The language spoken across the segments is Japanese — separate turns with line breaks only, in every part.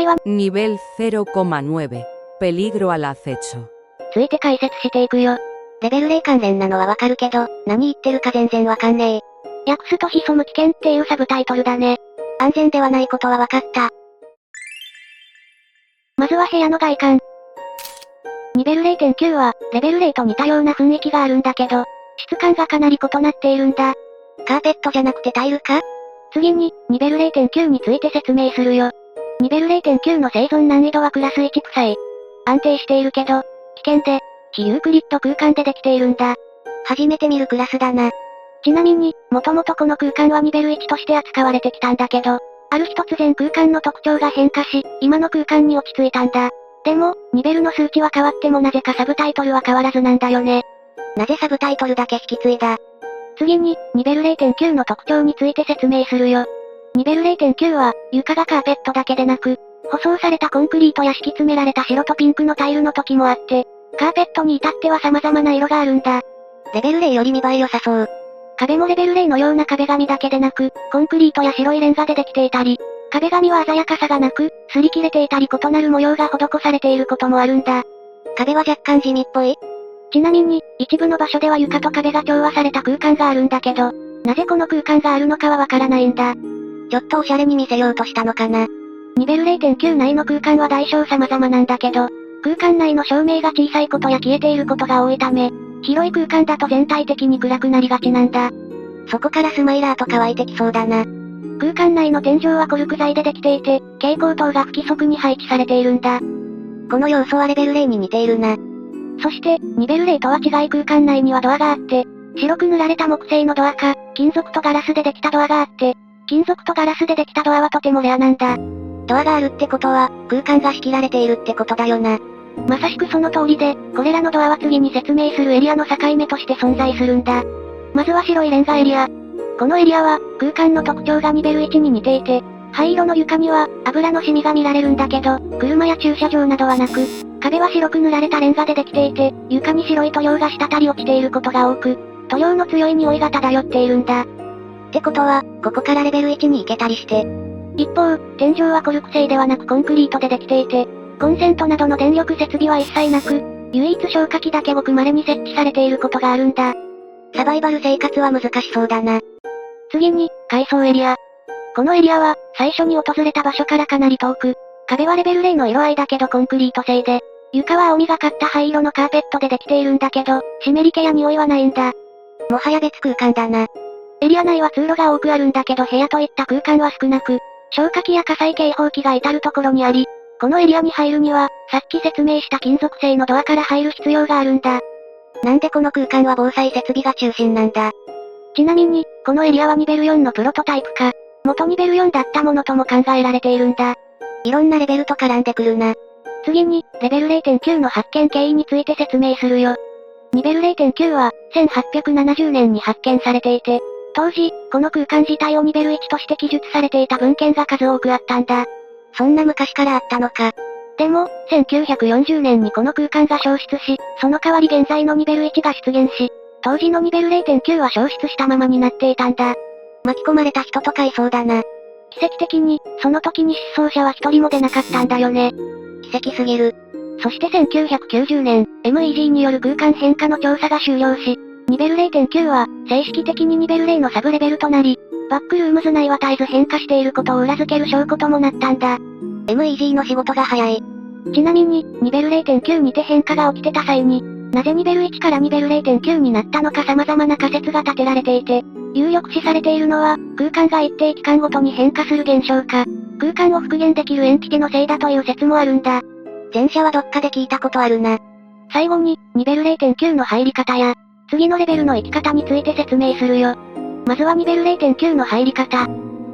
回は、
Nivel 0,9. Peligro al acecho.
ついて解説していくよ。
レベル0関連なのはわかるけど、何言ってるか全然わかんねえ。
訳すと潜む危険っていうサブタイトルだね。
安全ではないことはわかった。
まずは部屋の外観。ニベル 0.9 は、レベル0と似たような雰囲気があるんだけど、質感がかなり異なっているんだ。
カーペットじゃなくてタイルか？
次に、ニベル 0.9 について説明するよ。ニベル 0.9 の生存難易度はクラス1臭い。安定しているけど、危険で、非ユークリッド空間でできているんだ。
初めて見るクラスだな。
ちなみに、もともとこの空間はニベル1として扱われてきたんだけど、ある日突然空間の特徴が変化し、今の空間に落ち着いたんだ。でも、ニベルの数値は変わってもなぜかサブタイトルは変わらずなんだよね。
なぜサブタイトルだけ引き継いだ？
次に、ニベル 0.9 の特徴について説明するよ。ニベル 0.9 は、床がカーペットだけでなく、舗装されたコンクリートや敷き詰められた白とピンクのタイルの時もあって、カーペットに至っては様々な色があるんだ。
レベル0より見栄え良さそう。
壁もレベル0のような壁紙だけでなく、コンクリートや白いレンガでできていたり、壁紙は鮮やかさがなく、擦り切れていたり異なる模様が施されていることもあるんだ。
壁は若干地味っぽい？
ちなみに、一部の場所では床と壁が調和された空間があるんだけど、なぜこの空間があるのかはわからないんだ。
ちょっとおしゃれに見せようとしたのかな。
ニベル 0.9 内の空間は大小様々なんだけど、空間内の照明が小さいことや消えていることが多いため、広い空間だと全体的に暗くなりがちなんだ。
そこからスマイラーとか湧いてきそうだな。
空間内の天井はコルク材でできていて、蛍光灯が不規則に配置されているんだ。
この要素はレベル0に似ているな。
そして、ニベル0とは違い空間内にはドアがあって、白く塗られた木製のドアか、金属とガラスでできたドアがあって、金属とガラスでできたドアはとてもレアなんだ。
ドアがあるってことは、空間が仕切られているってことだよな。
まさしくその通りで、これらのドアは次に説明するエリアの境目として存在するんだ。まずは白いレンガエリア。このエリアは、空間の特徴がニベル1に似ていて、灰色の床には、油のシミが見られるんだけど、車や駐車場などはなく、壁は白く塗られたレンガでできていて、床に白い塗料が滴り落ちていることが多く、塗料の強い匂いが漂っているんだ。
ってことは、ここからレベル1に行けたりして。
一方、天井はコルク製ではなくコンクリートでできていて、コンセントなどの電力設備は一切なく、唯一消火器だけごく稀に設置されていることがあるんだ。
サバイバル生活は難しそうだな。
次に、階層エリア。このエリアは、最初に訪れた場所からかなり遠く、壁はレベル0の色合いだけどコンクリート製で、床は青みがかった灰色のカーペットでできているんだけど、湿り気や匂いはないんだ。
もはや別空間だな。
エリア内は通路が多くあるんだけど部屋といった空間は少なく、消火器や火災警報器が至るところにあり、このエリアに入るには、さっき説明した金属製のドアから入る必要があるんだ。
なんでこの空間は防災設備が中心なんだ。
ちなみに、このエリアはニベル4のプロトタイプか、元ニベル4だったものとも考えられているんだ。
いろんなレベルと絡んでくるな。
次に、レベル 0.9 の発見経緯について説明するよ。ニベル 0.9 は、1870年に発見されていて、当時、この空間自体をニベル1として記述されていた文献が数多くあったんだ。
そんな昔からあったのか。
でも、1940年にこの空間が消失し、その代わり現在のニベル1が出現し、当時のニベル 0.9 は消失したままになっていたんだ。
巻き込まれた人とかいそうだな。
奇跡的に、その時に失踪者は一人も出なかったんだよね。
奇跡すぎる。
そして1990年、MEG による空間変化の調査が終了し、ニベル 0.9 は、正式的にニベル0のサブレベルとなり、バックルームズ内は絶えず変化していることを裏付ける証拠ともなったんだ。
MEG の仕事が早い。
ちなみに、ニベル 0.9 にて変化が起きてた際に、なぜニベル1からニベル 0.9 になったのか様々な仮説が立てられていて、有力視されているのは、空間が一定期間ごとに変化する現象か、空間を復元できるエンティティのせいだという説もあるんだ。
前者はどっかで聞いたことあるな。
最後に、ニベル 0.9 の入り方や、次のレベルの生き方について説明するよ。まずはニベル 0.9 の入り方。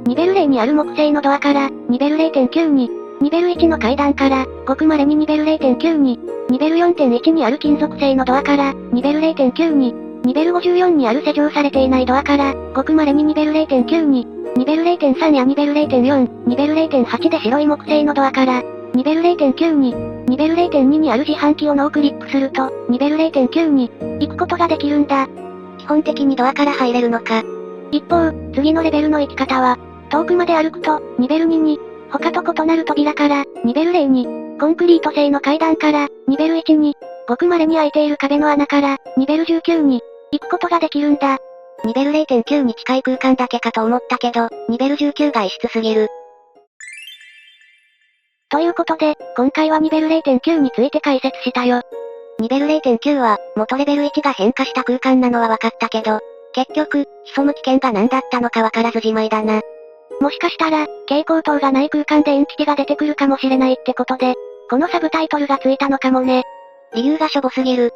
ニベル0にある木製のドアから、ニベル 0.9 に、ニベル1の階段から、ごく稀にニベル 0.9 に、ニベル 4.1 にある金属製のドアから、ニベル 0.9 に、ニベル54にある施錠されていないドアから、ごく稀にニベル 0.9 に、ニベル 0.3 やニベル 0.4、ニベル 0.8で白い木製のドアから、ニベル 0.9 に、ニベル 0.2 にある自販機をノークリックすると、ニベル 0.9 に、行くことができるんだ。
基本的にドアから入れるのか。
一方、次のレベルの行き方は、遠くまで歩くと、ニベル2に、他と異なる扉から、ニベル0に、コンクリート製の階段から、ニベル1に、ごく稀に開いている壁の穴から、ニベル19に、行くことができるんだ。
ニベル 0.9 に近い空間だけかと思ったけど、ニベル19が異質すぎる。
ということで、今回はニベル 0.9 について解説したよ。
ニベル 0.9 は、元レベル1が変化した空間なのは分かったけど、結局、潜む危険が何だったのか分からずじまいだな。
もしかしたら、蛍光灯がない空間でエンティティが出てくるかもしれないってことで、このサブタイトルがついたのかもね。
理由がしょぼすぎる。